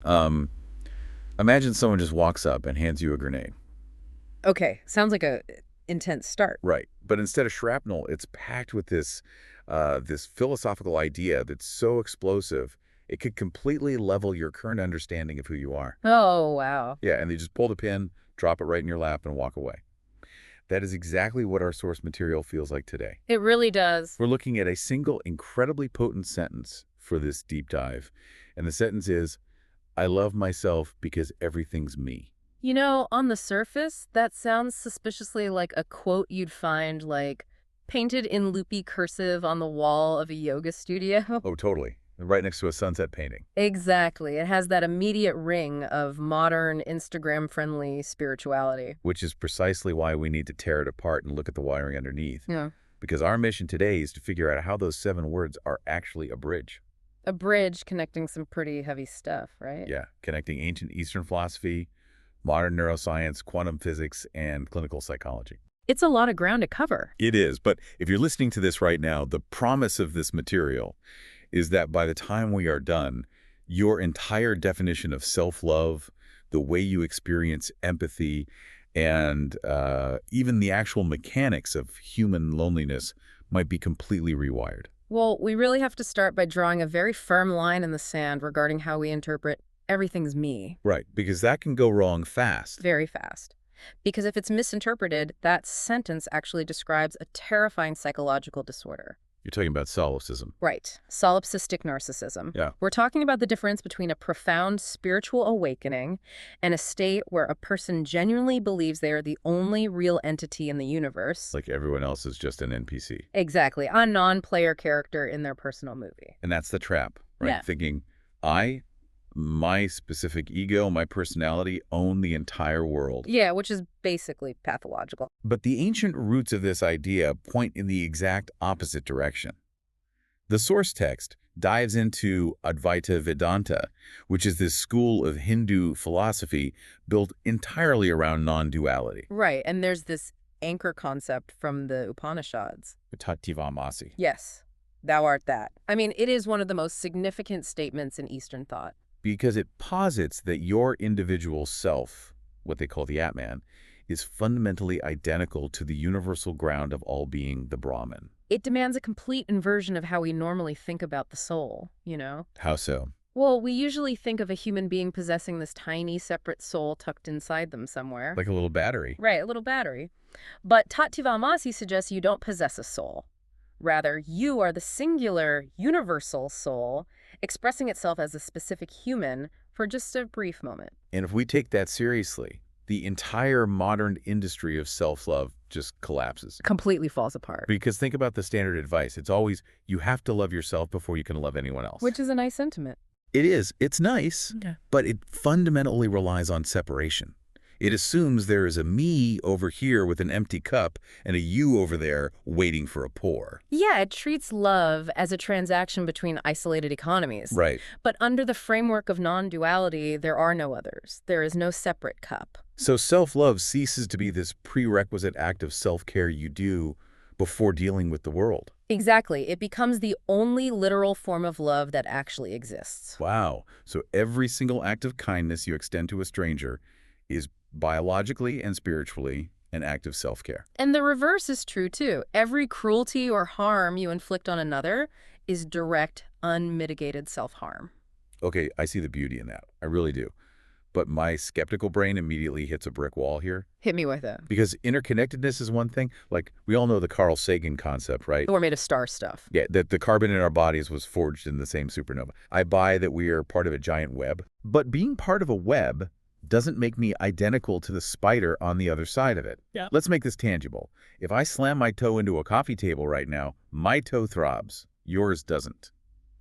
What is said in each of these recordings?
Um, Imagine someone just walks up and hands you a grenade. Okay, sounds like a intense start. Right. But instead of shrapnel, it's packed with this philosophical idea that's so explosive, it could completely level your current understanding of who you are. Oh, wow. Yeah, and they just pull the pin, drop it right in your lap, and walk away. That is exactly what our source material feels like today. It really does. We're looking at a single incredibly potent sentence for this deep dive. And the sentence is, I love myself because everything's me. You know, on the surface, that sounds suspiciously like a quote you'd find, like, painted in loopy cursive on the wall of a yoga studio. Oh, totally. Right next to a sunset painting. Exactly. It has that immediate ring of modern, Instagram-friendly spirituality. Which is precisely why we need to tear it apart and look at the wiring underneath. Yeah. Because our mission today is to figure out how those 7 words are actually a bridge. A bridge connecting some pretty heavy stuff, right? Yeah, connecting ancient Eastern philosophy, modern neuroscience, quantum physics, and clinical psychology. It's a lot of ground to cover. It is, but if you're listening to this right now, the promise of this material is that by the time we are done, your entire definition of self-love, the way you experience empathy, and even the actual mechanics of human loneliness might be completely rewired. Well, we really have to start by drawing a very firm line in the sand regarding how we interpret everything's me. Right, because that can go wrong fast. Very fast. Because if it's misinterpreted, that sentence actually describes a terrifying psychological disorder. You're talking about solipsism. Right. Solipsistic narcissism. Yeah. We're talking about the difference between a profound spiritual awakening and a state where a person genuinely believes they are the only real entity in the universe. Like everyone else is just an NPC. Exactly. A non-player character in their personal movie. And that's the trap, right? Yeah. Thinking, my specific ego, my personality own the entire world. Yeah, which is basically pathological. But the ancient roots of this idea point in the exact opposite direction. The source text dives into Advaita Vedanta, which is this school of Hindu philosophy built entirely around non-duality. Right, and there's this anchor concept from the Upanishads. Tativamasi. Yes, thou art that. I mean, it is one of the most significant statements in Eastern thought. Because it posits that your individual self, what they call the Atman, is fundamentally identical to the universal ground of all being, the Brahman. It demands a complete inversion of how we normally think about the soul, you know? How so? Well, we usually think of a human being possessing this tiny, separate soul tucked inside them somewhere. Like a little battery. Right, a little battery. But Tattva suggests you don't possess a soul. Rather, you are the singular, universal soul expressing itself as a specific human for just a brief moment. And if we take that seriously, the entire modern industry of self-love just collapses. Completely falls apart. Because think about the standard advice. It's always, you have to love yourself before you can love anyone else. Which is a nice sentiment. It is. It's nice, Okay. but it fundamentally relies on separation. It assumes there is a me over here with an empty cup and a you over there waiting for a pour. Yeah, it treats love as a transaction between isolated economies. Right. But under the framework of non-duality, there are no others. There is no separate cup. So self-love ceases to be this prerequisite act of self-care you do before dealing with the world. Exactly. It becomes the only literal form of love that actually exists. Wow. So every single act of kindness you extend to a stranger is biologically and spiritually an act of self-care. And the reverse is true, too. Every cruelty or harm you inflict on another is direct, unmitigated self-harm. Okay, I see the beauty in that. I really do. But my skeptical brain immediately hits a brick wall here. Hit me with it. Because interconnectedness is one thing. Like, we all know the Carl Sagan concept, right? We're made of star stuff. Yeah, that the carbon in our bodies was forged in the same supernova. I buy that we are part of a giant web. But being part of a web doesn't make me identical to the spider on the other side of it. Yeah. Let's make this tangible. If I slam my toe into a coffee table right now, my toe throbs. Yours doesn't.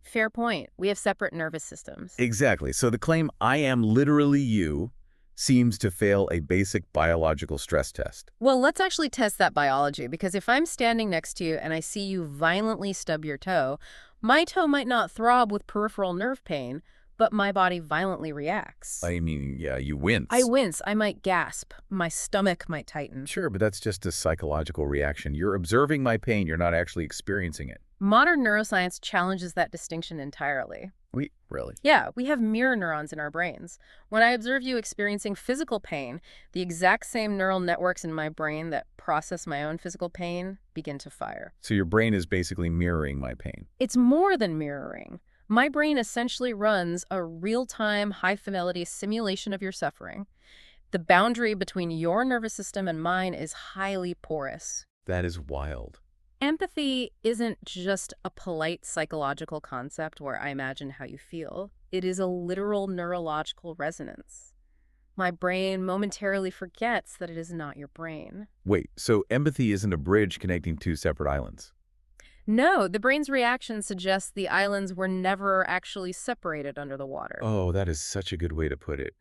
Fair point. We have separate nervous systems. Exactly. So the claim, I am literally you, seems to fail a basic biological stress test. Well, let's actually test that biology, because if I'm standing next to you and I see you violently stub your toe, my toe might not throb with peripheral nerve pain, but my body violently reacts. I mean, yeah, you wince. I wince. I might gasp. My stomach might tighten. Sure, but that's just a psychological reaction. You're observing my pain. You're not actually experiencing it. Modern neuroscience challenges that distinction entirely. Wait, really? Yeah, we have mirror neurons in our brains. When I observe you experiencing physical pain, the exact same neural networks in my brain that process my own physical pain begin to fire. So your brain is basically mirroring my pain. It's more than mirroring. My brain essentially runs a real-time, high-fidelity simulation of your suffering. The boundary between your nervous system and mine is highly porous. That is wild. Empathy isn't just a polite psychological concept where I imagine how you feel. It is a literal neurological resonance. My brain momentarily forgets that it is not your brain. Wait, so empathy isn't a bridge connecting two separate islands? No, the brain's reaction suggests the islands were never actually separated under the water. Oh, that is such a good way to put it.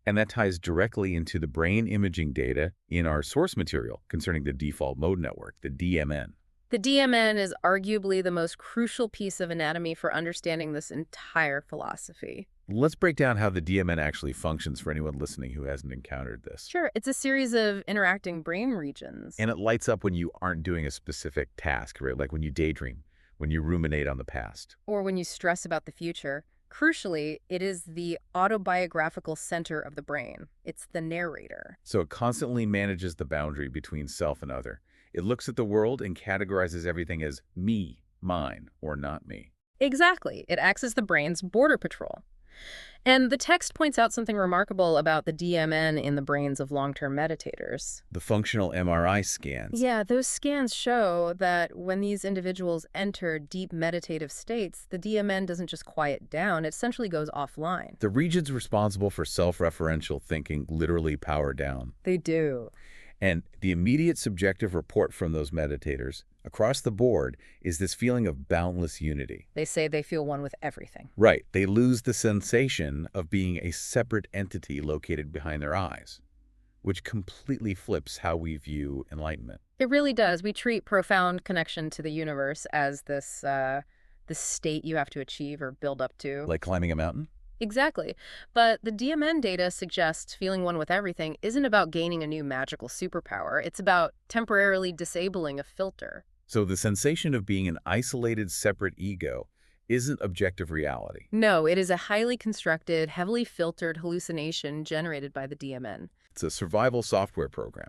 And that ties directly into the brain imaging data in our source material concerning the default mode network, the DMN. The DMN is arguably the most crucial piece of anatomy for understanding this entire philosophy. Let's break down how the DMN actually functions for anyone listening who hasn't encountered this. Sure, it's a series of interacting brain regions. And it lights up when you aren't doing a specific task, right? Like when you daydream, when you ruminate on the past. Or when you stress about the future. Crucially, it is the autobiographical center of the brain. It's the narrator. So it constantly manages the boundary between self and other. It looks at the world and categorizes everything as me, mine, or not me. Exactly. It acts as the brain's border patrol. And the text points out something remarkable about the DMN in the brains of long-term meditators. The functional MRI scans. Yeah, those scans show that when these individuals enter deep meditative states, the DMN doesn't just quiet down, it essentially goes offline. The regions responsible for self-referential thinking literally power down. They do. And the immediate subjective report from those meditators across the board is this feeling of boundless unity. They say they feel one with everything. Right. They lose the sensation of being a separate entity located behind their eyes, which completely flips how we view enlightenment. It really does. We treat profound connection to the universe as this state you have to achieve or build up to. Like climbing a mountain? Exactly. But the DMN data suggests feeling one with everything isn't about gaining a new magical superpower. It's about temporarily disabling a filter. So the sensation of being an isolated, separate ego isn't objective reality. No, it is a highly constructed, heavily filtered hallucination generated by the DMN. It's a survival software program.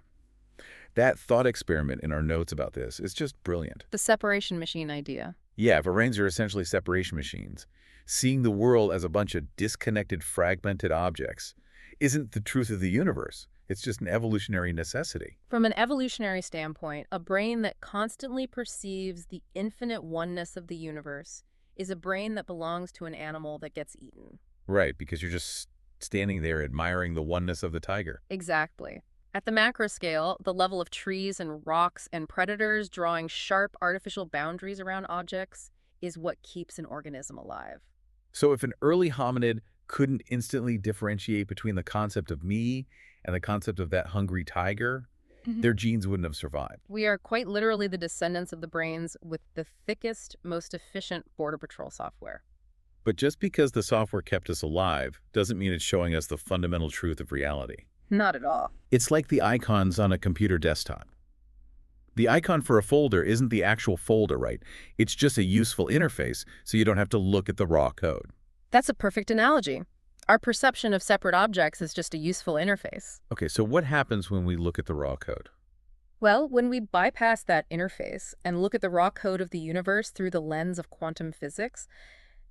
That thought experiment in our notes about this is just brilliant. The separation machine idea. Yeah, if our brains are essentially separation machines, seeing the world as a bunch of disconnected, fragmented objects isn't the truth of the universe. It's just an evolutionary necessity. From an evolutionary standpoint, a brain that constantly perceives the infinite oneness of the universe is a brain that belongs to an animal that gets eaten. Right, because you're just standing there admiring the oneness of the tiger. Exactly. At the macro scale, the level of trees and rocks and predators drawing sharp artificial boundaries around objects is what keeps an organism alive. So if an early hominid couldn't instantly differentiate between the concept of me and the concept of that hungry tiger, their genes wouldn't have survived. We are quite literally the descendants of the brains with the thickest, most efficient border patrol software. But just because the software kept us alive doesn't mean it's showing us the fundamental truth of reality. Not at all. It's like the icons on a computer desktop. The icon for a folder isn't the actual folder, right? It's just a useful interface, so you don't have to look at the raw code. That's a perfect analogy. Our perception of separate objects is just a useful interface. Okay, so what happens when we look at the raw code? Well, when we bypass that interface and look at the raw code of the universe through the lens of quantum physics,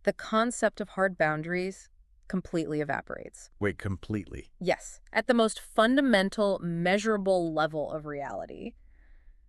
the concept of hard boundaries completely evaporates. Wait, completely? Yes, at the most fundamental, measurable level of reality.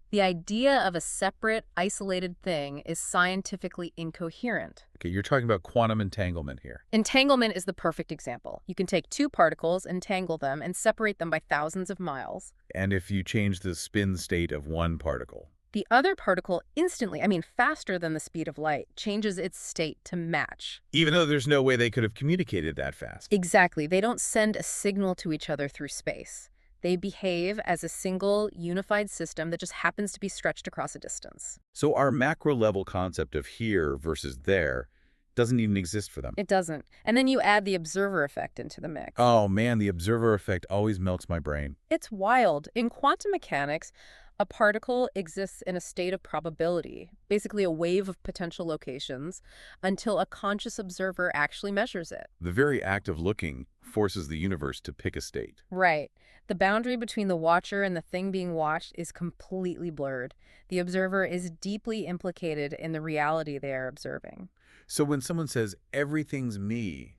The idea of a separate, isolated thing is scientifically incoherent. Okay, you're talking about quantum entanglement here. Entanglement is the perfect example. You can take two particles, entangle them, and separate them by thousands of miles. And if you change the spin state of one particle? The other particle instantly, faster than the speed of light, changes its state to match. Even though there's no way they could have communicated that fast. Exactly. They don't send a signal to each other through space. They behave as a single, unified system that just happens to be stretched across a distance. So our macro-level concept of here versus there Doesn't even exist for them. It doesn't. And then you add the observer effect into the mix. Oh man, the observer effect always melts my brain. It's wild. In quantum mechanics, a particle exists in a state of probability, basically a wave of potential locations, until a conscious observer actually measures it. The very act of looking forces the universe to pick a state. Right. The boundary between the watcher and the thing being watched is completely blurred. The observer is deeply implicated in the reality they are observing. So when someone says, everything's me,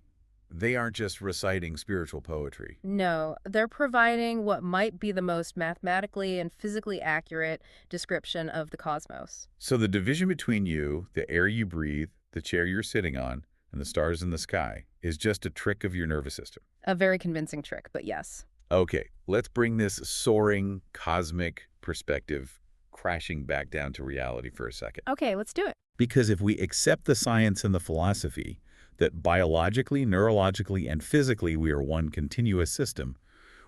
they aren't just reciting spiritual poetry. No, they're providing what might be the most mathematically and physically accurate description of the cosmos. So the division between you, the air you breathe, the chair you're sitting on, and the stars in the sky is just a trick of your nervous system. A very convincing trick, but yes. Okay, let's bring this soaring cosmic perspective crashing back down to reality for a second. Okay, let's do it. Because if we accept the science and the philosophy that biologically, neurologically, and physically we are one continuous system,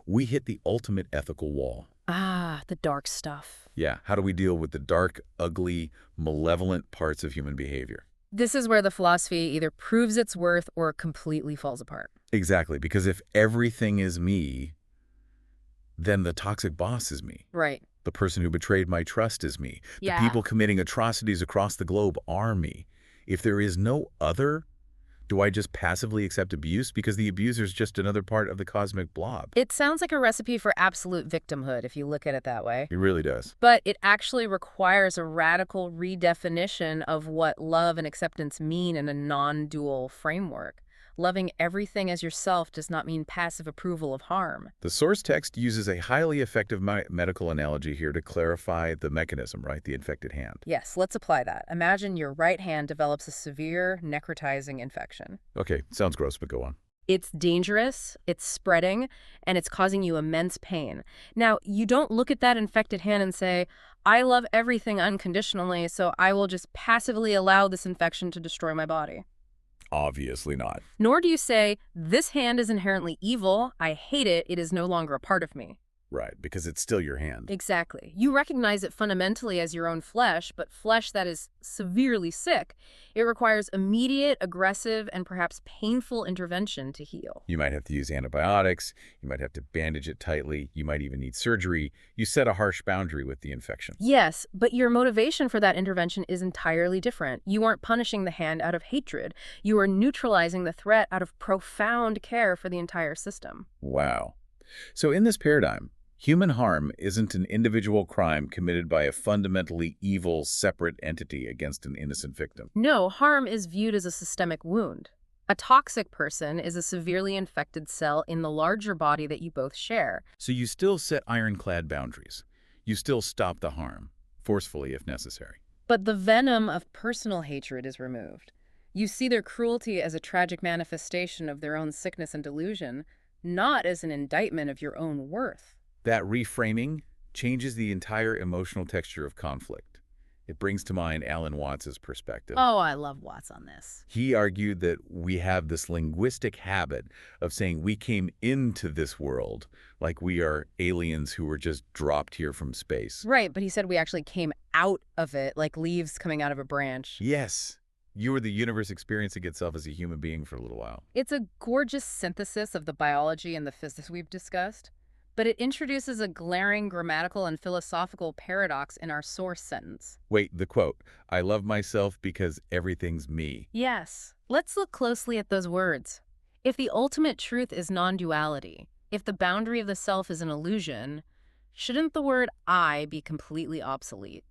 we hit the ultimate ethical wall. Ah, the dark stuff. Yeah, how do we deal with the dark, ugly, malevolent parts of human behavior? This is where the philosophy either proves its worth or completely falls apart. Exactly, because if everything is me, then the toxic boss is me. Right. The person who betrayed my trust is me. Yeah. The people committing atrocities across the globe are me. If there is no other, do I just passively accept abuse because the abuser is just another part of the cosmic blob? It sounds like a recipe for absolute victimhood if you look at it that way. It really does. But it actually requires a radical redefinition of what love and acceptance mean in a non-dual framework. Loving everything as yourself does not mean passive approval of harm. The source text uses a highly effective medical analogy here to clarify the mechanism, right? The infected hand. Yes, let's apply that. Imagine your right hand develops a severe necrotizing infection. Okay, sounds gross, but go on. It's dangerous, it's spreading, and it's causing you immense pain. Now, you don't look at that infected hand and say, I love everything unconditionally, so I will just passively allow this infection to destroy my body. Obviously not. Nor do you say, this hand is inherently evil, I hate it, it is no longer a part of me. Right, because it's still your hand. Exactly. You recognize it fundamentally as your own flesh, but flesh that is severely sick. It requires immediate, aggressive, and perhaps painful intervention to heal. You might have to use antibiotics, you might have to bandage it tightly, you might even need surgery. You set a harsh boundary with the infection. Yes, but your motivation for that intervention is entirely different. You aren't punishing the hand out of hatred. You are neutralizing the threat out of profound care for the entire system. Wow. So in this paradigm, human harm isn't an individual crime committed by a fundamentally evil, separate entity against an innocent victim. No, harm is viewed as a systemic wound. A toxic person is a severely infected cell in the larger body that you both share. So you still set ironclad boundaries. You still stop the harm, forcefully if necessary. But the venom of personal hatred is removed. You see their cruelty as a tragic manifestation of their own sickness and delusion, not as an indictment of your own worth. That reframing changes the entire emotional texture of conflict. It brings to mind Alan Watts' perspective. Oh, I love Watts on this. He argued that we have this linguistic habit of saying we came into this world like we are aliens who were just dropped here from space. Right, but he said we actually came out of it like leaves coming out of a branch. Yes. You were the universe experiencing itself as a human being for a little while. It's a gorgeous synthesis of the biology and the physics we've discussed. But it introduces a glaring grammatical and philosophical paradox in our source sentence. Wait, the quote, I love myself because everything's me. Yes. Let's look closely at those words. If the ultimate truth is non-duality, if the boundary of the self is an illusion, shouldn't the word I be completely obsolete?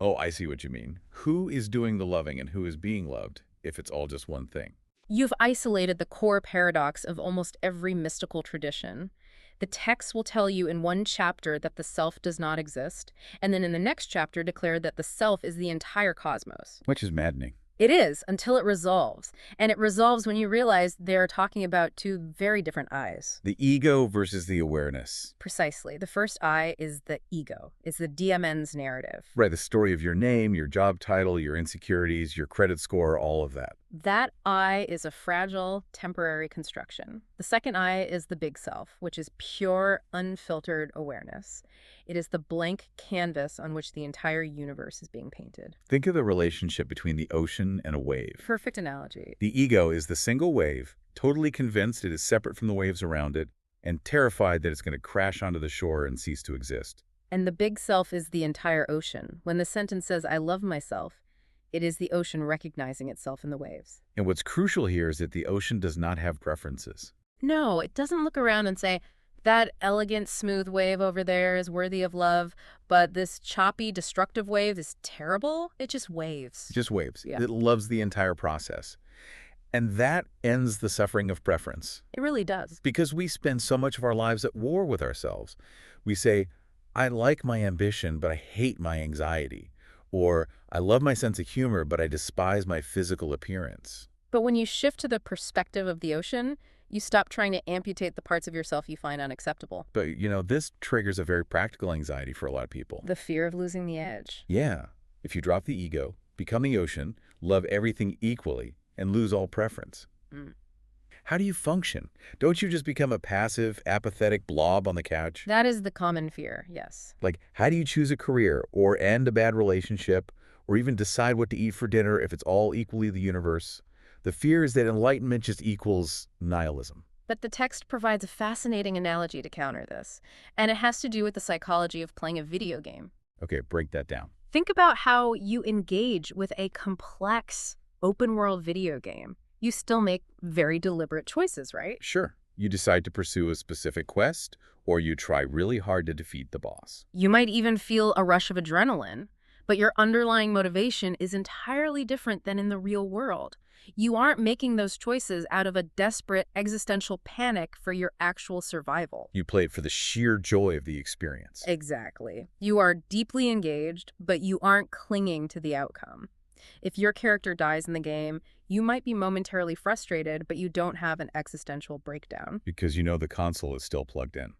Oh, I see what you mean. Who is doing the loving and who is being loved if it's all just one thing? You've isolated the core paradox of almost every mystical tradition. The text will tell you in one chapter that the self does not exist, and then in the next chapter declare that the self is the entire cosmos. Which is maddening. It is, until it resolves. And it resolves when you realize they're talking about two very different I's. The ego versus the awareness. Precisely. The first I is the ego. It's the DMN's narrative. Right, the story of your name, your job title, your insecurities, your credit score, all of that. That I is a fragile, temporary construction. The second I is the big self, which is pure, unfiltered awareness. It is the blank canvas on which the entire universe is being painted. Think of the relationship between the ocean and a wave. Perfect analogy. The ego is the single wave, totally convinced it is separate from the waves around it, and terrified that it's going to crash onto the shore and cease to exist. And the big self is the entire ocean. When the sentence says, I love myself, it is the ocean recognizing itself in the waves. And what's crucial here is that the ocean does not have preferences. No, it doesn't look around and say, that elegant, smooth wave over there is worthy of love, but this choppy, destructive wave is terrible. It just waves. Just waves. Yeah. It loves the entire process. And that ends the suffering of preference. It really does. Because we spend so much of our lives at war with ourselves. We say, I like my ambition, but I hate my anxiety. Or, I love my sense of humor, but I despise my physical appearance. But when you shift to the perspective of the ocean, you stop trying to amputate the parts of yourself you find unacceptable. But, this triggers a very practical anxiety for a lot of people. The fear of losing the edge. Yeah. If you drop the ego, become the ocean, love everything equally, and lose all preference. How do you function? Don't you just become a passive, apathetic blob on the couch? That is the common fear, yes. Like, how do you choose a career, or end a bad relationship, or even decide what to eat for dinner if it's all equally the universe? The fear is that enlightenment just equals nihilism. But the text provides a fascinating analogy to counter this, and it has to do with the psychology of playing a video game. Okay, break that down. Think about how you engage with a complex, open-world video game. You still make very deliberate choices, right? Sure. You decide to pursue a specific quest, or you try really hard to defeat the boss. You might even feel a rush of adrenaline, but your underlying motivation is entirely different than in the real world. You aren't making those choices out of a desperate existential panic for your actual survival. You play it for the sheer joy of the experience. Exactly. You are deeply engaged, but you aren't clinging to the outcome. If your character dies in the game, you might be momentarily frustrated, but you don't have an existential breakdown. Because you know the console is still plugged in.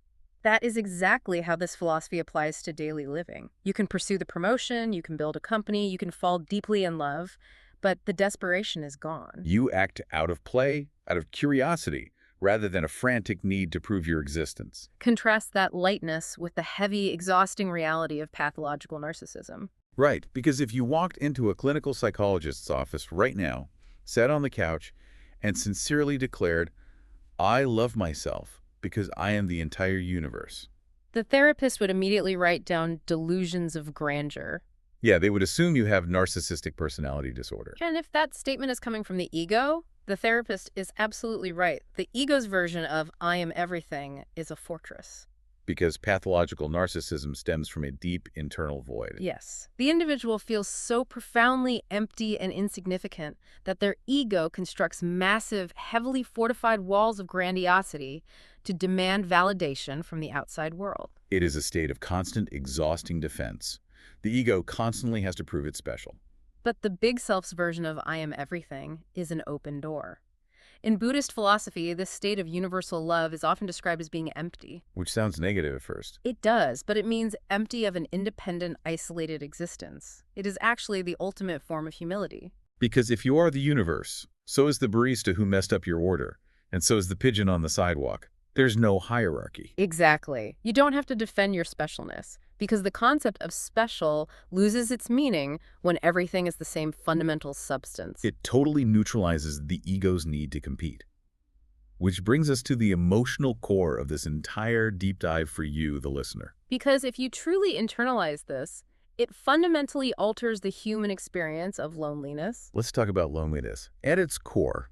That is exactly how this philosophy applies to daily living. You can pursue the promotion, you can build a company, you can fall deeply in love, but the desperation is gone. You act out of play, out of curiosity, rather than a frantic need to prove your existence. Contrast that lightness with the heavy, exhausting reality of pathological narcissism. Right, because if you walked into a clinical psychologist's office right now, sat on the couch, and sincerely declared, I love myself because I am the entire universe. The therapist would immediately write down delusions of grandeur. Yeah, they would assume you have narcissistic personality disorder. And if that statement is coming from the ego, the therapist is absolutely right. The ego's version of I am everything is a fortress. Because pathological narcissism stems from a deep internal void. Yes. The individual feels so profoundly empty and insignificant that their ego constructs massive, heavily fortified walls of grandiosity to demand validation from the outside world. It is a state of constant, exhausting defense. The ego constantly has to prove it's special. But the big self's version of I am everything is an open door. In Buddhist philosophy, this state of universal love is often described as being empty. Which sounds negative at first. It does, but it means empty of an independent, isolated existence. It is actually the ultimate form of humility. Because if you are the universe, so is the barista who messed up your order, and so is the pigeon on the sidewalk. There's no hierarchy. Exactly. You don't have to defend your specialness, because the concept of special loses its meaning when everything is the same fundamental substance. It totally neutralizes the ego's need to compete. Which brings us to the emotional core of this entire deep dive for you, the listener. Because if you truly internalize this, it fundamentally alters the human experience of loneliness. Let's talk about loneliness. At its core,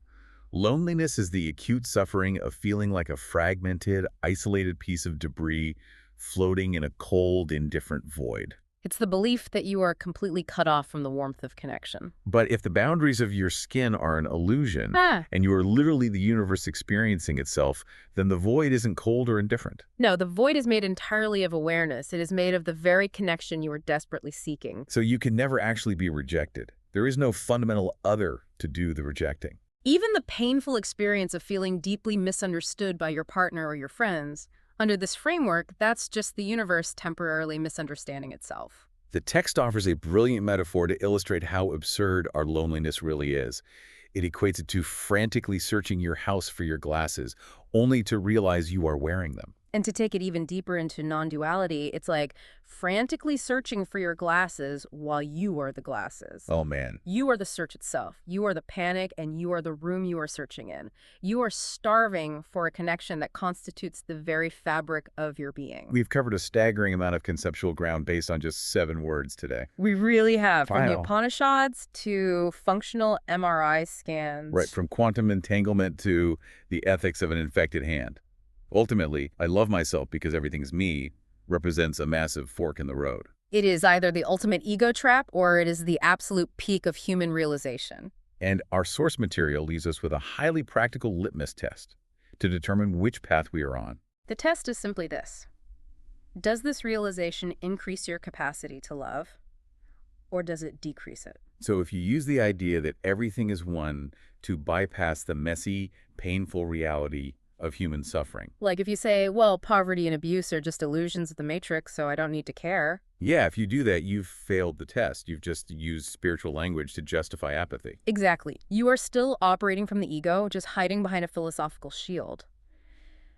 loneliness is the acute suffering of feeling like a fragmented, isolated piece of debris floating in a cold, indifferent void. It's the belief that you are completely cut off from the warmth of connection. But if the boundaries of your skin are an illusion, and you are literally the universe experiencing itself, then the void isn't cold or indifferent. No, the void is made entirely of awareness. It is made of the very connection you are desperately seeking. So you can never actually be rejected. There is no fundamental other to do the rejecting. Even the painful experience of feeling deeply misunderstood by your partner or your friends, under this framework, that's just the universe temporarily misunderstanding itself. The text offers a brilliant metaphor to illustrate how absurd our loneliness really is. It equates it to frantically searching your house for your glasses, only to realize you are wearing them. And to take it even deeper into non-duality, it's like frantically searching for your glasses while you are the glasses. Oh man. You are the search itself. You are the panic, and you are the room you are searching in. You are starving for a connection that constitutes the very fabric of your being. We've covered a staggering amount of conceptual ground based on just 7 words today. We really have, from the Wow. Upanishads to functional MRI Right, scans. from quantum entanglement to the ethics of an infected hand. Ultimately, I love myself because everything's me represents a massive fork in the road. It is either the ultimate ego trap or it is the absolute peak of human realization. And our source material leaves us with a highly practical litmus test to determine which path we are on. The test is simply this. Does this realization increase your capacity to love, or does it decrease it? So if you use the idea that everything is one to bypass the messy, painful reality of human suffering. Like if you say, well, poverty and abuse are just illusions of the matrix, so I don't need to care. Yeah, if you do that, you've failed the test. You've just used spiritual language to justify apathy. Exactly. You are still operating from the ego, just hiding behind a philosophical shield.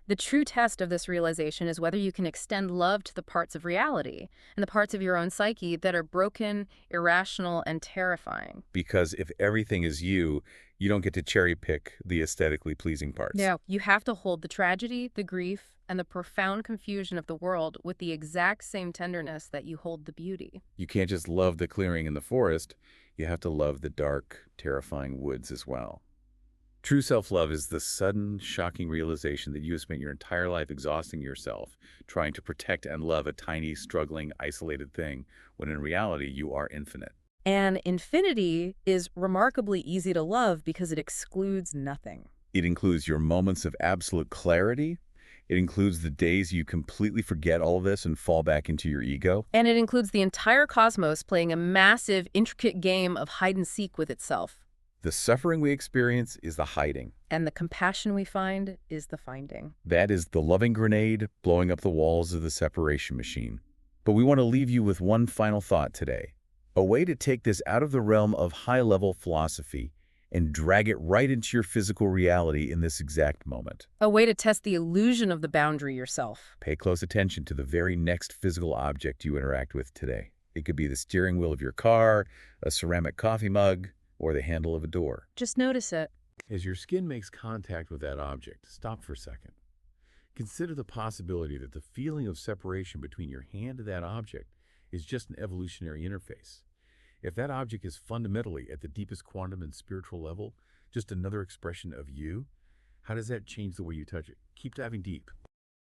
The true test of this realization is whether you can extend love to the parts of reality and the parts of your own psyche that are broken, irrational, and terrifying. Because if everything is you, you don't get to cherry pick the aesthetically pleasing parts. No, you have to hold the tragedy, the grief, and the profound confusion of the world with the exact same tenderness that you hold the beauty. You can't just love the clearing in the forest. You have to love the dark, terrifying woods as well. True self-love is the sudden, shocking realization that you have spent your entire life exhausting yourself, trying to protect and love a tiny, struggling, isolated thing, when in reality you are infinite. And infinity is remarkably easy to love because it excludes nothing. It includes your moments of absolute clarity. It includes the days you completely forget all of this and fall back into your ego. And it includes the entire cosmos playing a massive, intricate game of hide and seek with itself. The suffering we experience is the hiding. And the compassion we find is the finding. That is the loving grenade blowing up the walls of the separation machine. But we want to leave you with one final thought today. A way to take this out of the realm of high-level philosophy and drag it right into your physical reality in this exact moment. A way to test the illusion of the boundary yourself. Pay close attention to the very next physical object you interact with today. It could be the steering wheel of your car, a ceramic coffee mug, or the handle of a door. Just notice it. As your skin makes contact with that object, stop for a second. Consider the possibility that the feeling of separation between your hand and that object is just an evolutionary interface. If that object is fundamentally, at the deepest quantum and spiritual level, just another expression of you, how does that change the way you touch it? Keep diving deep.